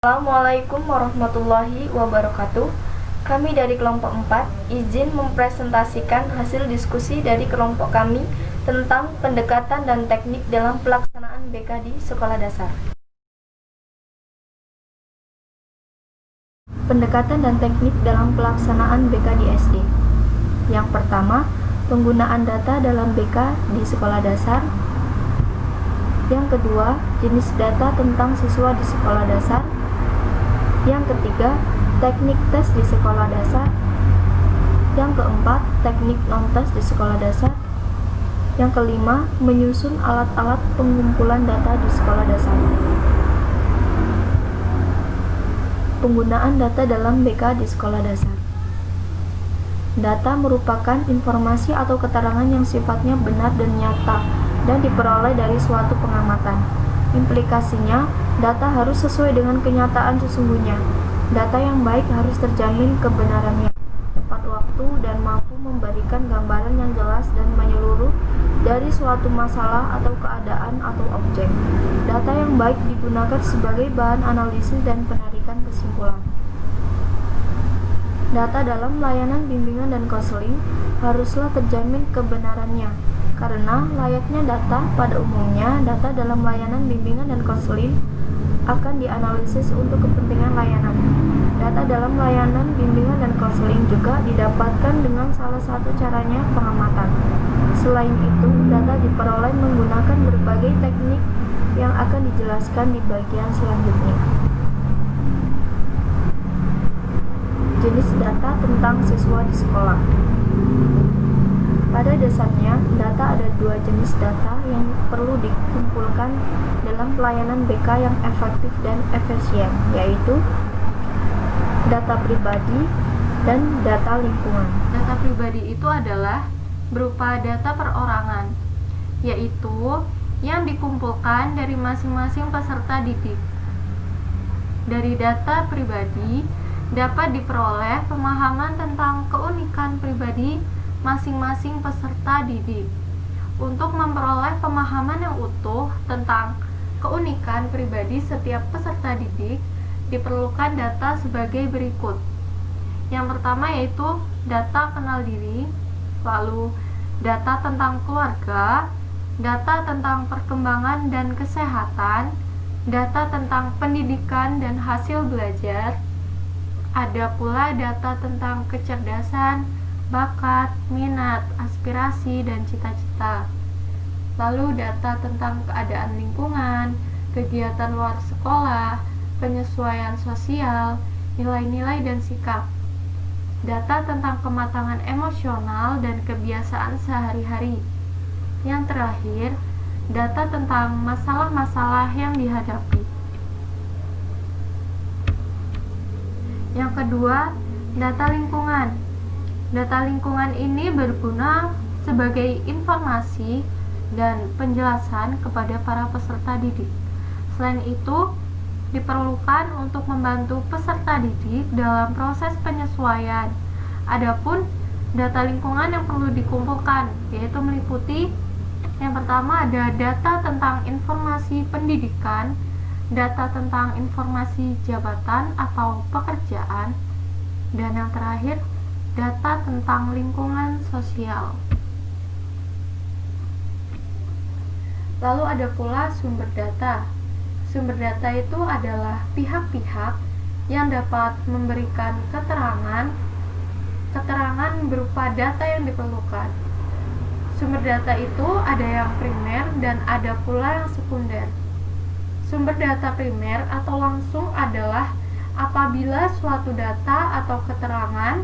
Assalamualaikum warahmatullahi wabarakatuh. Kami dari kelompok 4 izin mempresentasikan hasil diskusi dari kelompok kami tentang pendekatan dan teknik dalam pelaksanaan BK di sekolah dasar. Pendekatan dan teknik dalam pelaksanaan BK di SD. Yang pertama, penggunaan data dalam BK di sekolah dasar. Yang kedua, jenis data tentang siswa di sekolah dasar. Yang ketiga, teknik tes di sekolah dasar. Yang keempat, teknik non-tes di sekolah dasar. Yang kelima, menyusun alat-alat pengumpulan data di sekolah dasar. Penggunaan data dalam BK di sekolah dasar. Data merupakan informasi atau keterangan yang sifatnya benar dan nyata dan diperoleh dari suatu pengamatan. Implikasinya, data harus sesuai dengan kenyataan sesungguhnya. Data yang baik harus terjamin kebenarannya, tepat waktu, dan mampu memberikan gambaran yang jelas dan menyeluruh dari suatu masalah atau keadaan atau objek. Data yang baik digunakan sebagai bahan analisis dan penarikan kesimpulan. Data dalam layanan bimbingan dan konseling haruslah terjamin kebenarannya, karena layaknya data pada umumnya, data dalam layanan bimbingan dan konseling akan dianalisis untuk kepentingan layanan. Data dalam layanan bimbingan dan konseling juga didapatkan dengan salah satu caranya pengamatan. Selain itu, data diperoleh menggunakan berbagai teknik yang akan dijelaskan di bagian selanjutnya. Jenis data tentang siswa di sekolah. Pada dasarnya, data ada dua jenis data yang perlu dikumpulkan dalam pelayanan BK yang efektif dan efisien, yaitu data pribadi dan data lingkungan. Data pribadi itu adalah berupa data perorangan, yaitu yang dikumpulkan dari masing-masing peserta didik. Dari data pribadi dapat diperoleh pemahaman tentang keunikan pribadi masing-masing peserta didik. Untuk memperoleh pemahaman yang utuh tentang keunikan pribadi setiap peserta didik, diperlukan data sebagai berikut. Yang pertama yaitu data kenal diri, lalu data tentang keluarga, data tentang perkembangan dan kesehatan, data tentang pendidikan dan hasil belajar. Ada pula data tentang kecerdasan, bakat, minat, aspirasi, dan cita-cita. Lalu data tentang keadaan lingkungan, kegiatan luar sekolah, penyesuaian sosial, nilai-nilai dan sikap. Data tentang kematangan emosional dan kebiasaan sehari-hari. Yang terakhir, data tentang masalah-masalah yang dihadapi. Yang kedua, data lingkungan. Data lingkungan ini berguna sebagai informasi dan penjelasan kepada para peserta didik. Selain itu, diperlukan untuk membantu peserta didik dalam proses penyesuaian. Adapun data lingkungan yang perlu dikumpulkan yaitu meliputi yang pertama ada data tentang informasi pendidikan, data tentang informasi jabatan atau pekerjaan, dan yang terakhir data tentang lingkungan sosial. Lalu ada pula sumber data. Sumber data itu adalah pihak-pihak yang dapat memberikan keterangan berupa data yang diperlukan. Sumber data itu ada yang primer dan ada pula yang sekunder. Sumber data primer atau langsung adalah apabila suatu data atau keterangan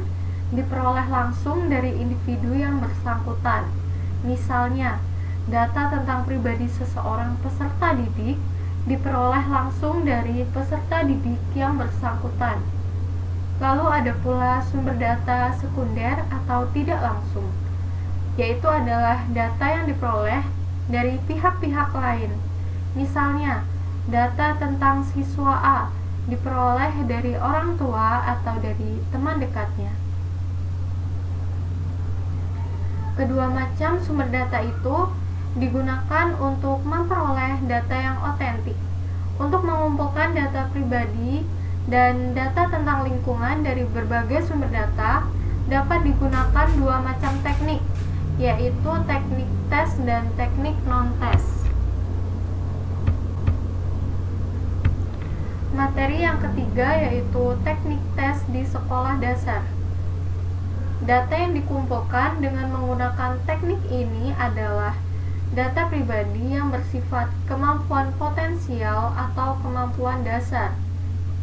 diperoleh langsung dari individu yang bersangkutan. Misalnya, data tentang pribadi seseorang peserta didik diperoleh langsung dari peserta didik yang bersangkutan. Lalu ada pula sumber data sekunder atau tidak langsung, yaitu adalah data yang diperoleh dari pihak-pihak lain. Misalnya, data tentang siswa A diperoleh dari orang tua atau dari teman dekatnya. Kedua macam sumber data itu digunakan untuk memperoleh data yang otentik. Untuk mengumpulkan data pribadi dan data tentang lingkungan dari berbagai sumber data dapat digunakan dua macam teknik, yaitu teknik tes dan teknik non-tes. Materi yang ketiga yaitu teknik tes di sekolah dasar. Data yang dikumpulkan dengan menggunakan teknik ini adalah data pribadi yang bersifat kemampuan potensial atau kemampuan dasar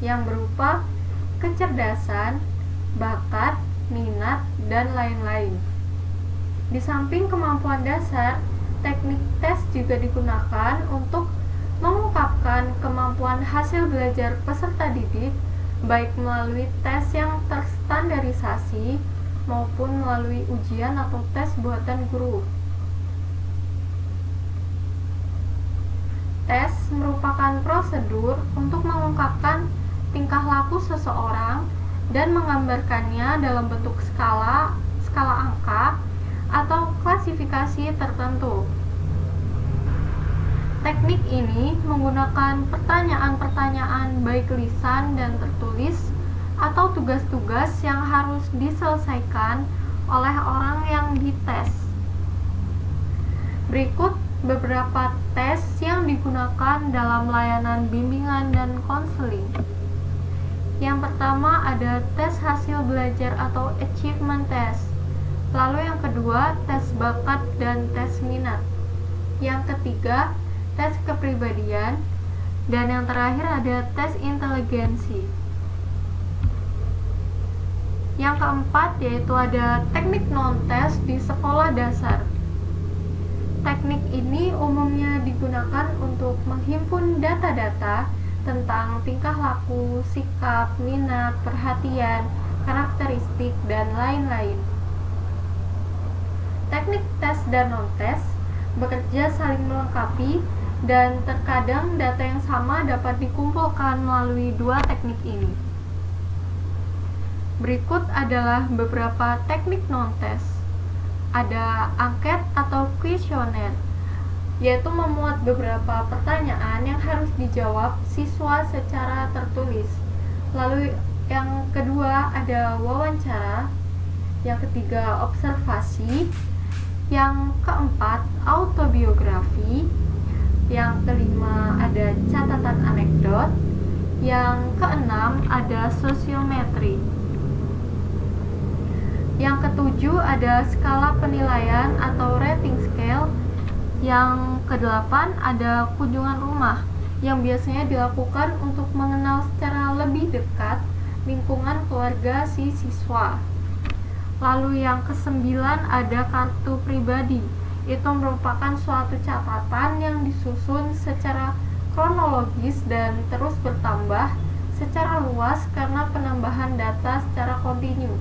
yang berupa kecerdasan, bakat, minat, dan lain-lain. Di samping kemampuan dasar, teknik tes juga digunakan untuk mengungkapkan kemampuan hasil belajar peserta didik, baik melalui tes yang terstandarisasi maupun melalui ujian atau tes buatan guru. Tes merupakan prosedur untuk mengungkapkan tingkah laku seseorang dan menggambarkannya dalam bentuk skala angka, atau klasifikasi tertentu. Teknik ini menggunakan pertanyaan-pertanyaan baik lisan dan tertulis atau tugas-tugas yang harus diselesaikan oleh orang yang dites. Berikut beberapa tes yang digunakan dalam layanan bimbingan dan konseling. Yang pertama ada tes hasil belajar atau achievement test. Lalu yang kedua, tes bakat dan tes minat. Yang ketiga, tes kepribadian, dan yang terakhir ada tes inteligensi. Yang keempat yaitu ada teknik non-tes di sekolah dasar. Teknik ini umumnya digunakan untuk menghimpun data-data tentang tingkah laku, sikap, minat, perhatian, karakteristik, dan lain-lain. Teknik tes dan non-tes bekerja saling melengkapi, dan terkadang data yang sama dapat dikumpulkan melalui dua teknik ini. Berikut adalah beberapa teknik non-tes. Ada angket atau kuesioner, yaitu memuat beberapa pertanyaan yang harus dijawab siswa secara tertulis. Lalu yang kedua ada wawancara, yang ketiga observasi, yang keempat autobiografi, yang kelima ada catatan anekdot, yang keenam ada sosiometri, yang ketujuh ada skala penilaian atau rating scale, yang kedelapan ada kunjungan rumah yang biasanya dilakukan untuk mengenal secara lebih dekat lingkungan keluarga si siswa. Lalu yang kesembilan ada kartu pribadi. Itu merupakan suatu catatan yang disusun secara kronologis dan terus bertambah secara luas karena penambahan data secara kontinu.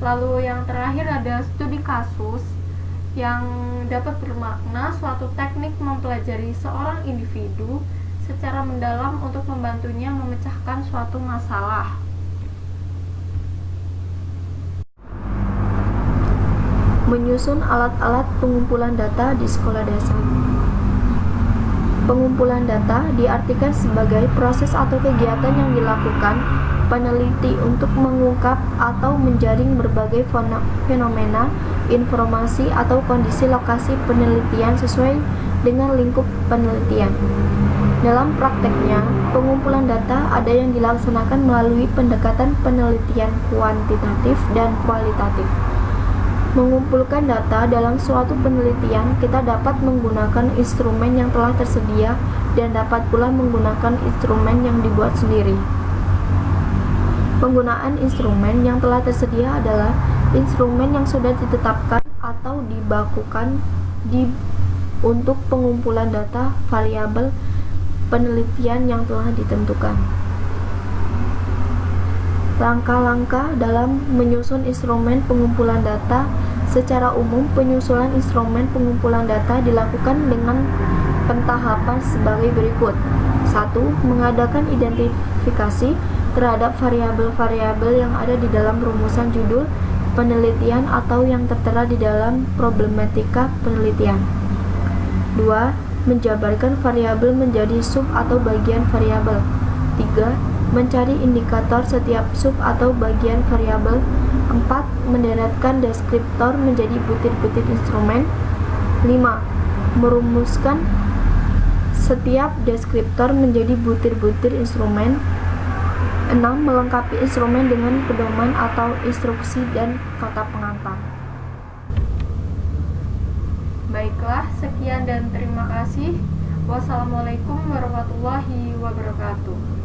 Lalu yang terakhir ada studi kasus, yang dapat bermakna suatu teknik mempelajari seorang individu secara mendalam untuk membantunya memecahkan suatu masalah. Menyusun alat-alat pengumpulan data di sekolah dasar. Pengumpulan data diartikan sebagai proses atau kegiatan yang dilakukan peneliti untuk mengungkap atau menjaring berbagai fenomena, informasi, atau kondisi lokasi penelitian sesuai dengan lingkup penelitian. Dalam prakteknya, pengumpulan data ada yang dilaksanakan melalui pendekatan penelitian kuantitatif dan kualitatif. Mengumpulkan data dalam suatu penelitian, kita dapat menggunakan instrumen yang telah tersedia dan dapat pula menggunakan instrumen yang dibuat sendiri. Penggunaan instrumen yang telah tersedia adalah instrumen yang sudah ditetapkan atau dibakukan untuk pengumpulan data variabel penelitian yang telah ditentukan. Langkah-langkah dalam menyusun instrumen pengumpulan data. Secara umum, penyusunan instrumen pengumpulan data dilakukan dengan pentahapan sebagai berikut. 1. Mengadakan identifikasi terhadap variabel-variabel yang ada di dalam rumusan judul penelitian atau yang tertera di dalam problematika penelitian. 2. menjabarkan variabel menjadi sub atau bagian variabel. 3. Mencari indikator setiap sub atau bagian variabel. 4. Menderetkan deskriptor menjadi butir-butir instrumen. 5. Merumuskan setiap deskriptor menjadi butir-butir instrumen. 6. Melengkapi instrumen dengan pedoman atau instruksi dan kata pengantar. Baiklah, sekian dan terima kasih. Wassalamualaikum warahmatullahi wabarakatuh.